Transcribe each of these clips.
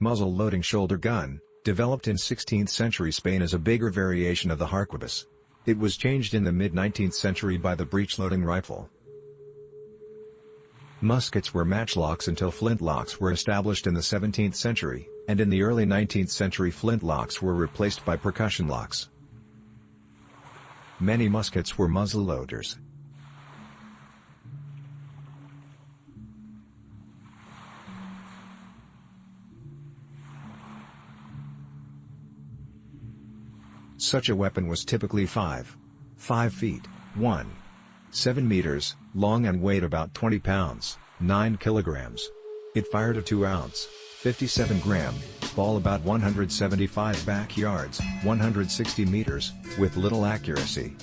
Muzzle-loading shoulder gun, developed in 16th century Spain as a bigger variation of the harquebus. It was changed in the mid-19th century by the breech-loading rifle. Muskets were matchlocks until flintlocks were established in the 17th century, and in the early 19th century flintlocks were replaced by percussion locks. Many muskets were muzzle-loaders. Such a weapon was typically 5 feet, 7 meters, long and weighed about 20 pounds, 9 kilograms. It fired a 2-ounce, 57-gram, ball about 175 back yards, 160 meters, with little accuracy.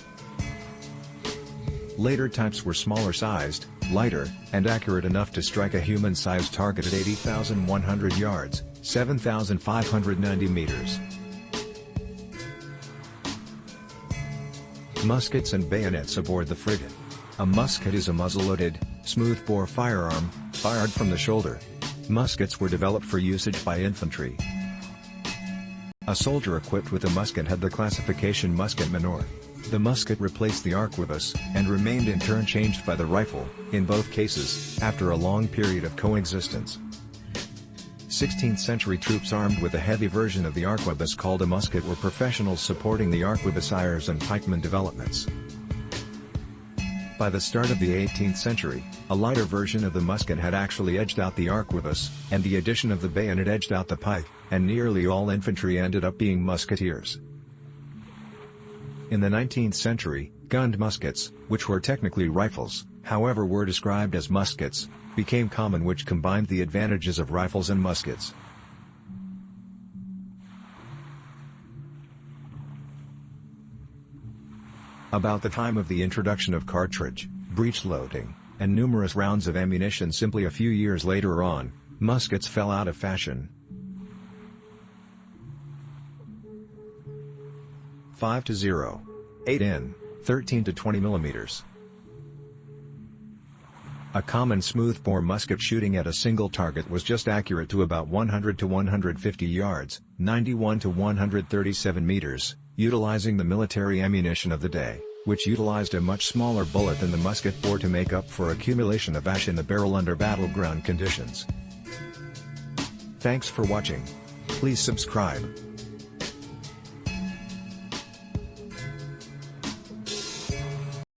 Later types were smaller sized, lighter, and accurate enough to strike a human-sized target at 80,100 yards, 7,590 meters. Muskets and bayonets aboard the frigate. A musket is a muzzle-loaded, smoothbore firearm, fired from the shoulder. Muskets were developed for usage by infantry. A soldier equipped with a musket had the classification musketman or. The musket replaced the arquebus, and remained in turn changed by the rifle, in both cases, after a long period of coexistence. 16th century troops armed with a heavy version of the arquebus called a musket were professionals supporting the arquebusiers and pikemen developments. By the start of the 18th century, a lighter version of the musket had actually edged out the arquebus, and the addition of the bayonet edged out the pike, and nearly all infantry ended up being musketeers. In the 19th century, gunned muskets, which were technically rifles, however were described as muskets, became common, which combined the advantages of rifles and muskets. About the time of the introduction of cartridge, breech loading, and numerous rounds of ammunition simply a few years later on, muskets fell out of fashion. 5-0. 8 in, 13 to 20 millimeters. A common smoothbore musket shooting at a single target was just accurate to about 100 to 150 yards, 91 to 137 meters, utilizing the military ammunition of the day, which utilized a much smaller bullet than the musket bore to make up for accumulation of ash in the barrel under battleground conditions. Thanks for watching. Please subscribe.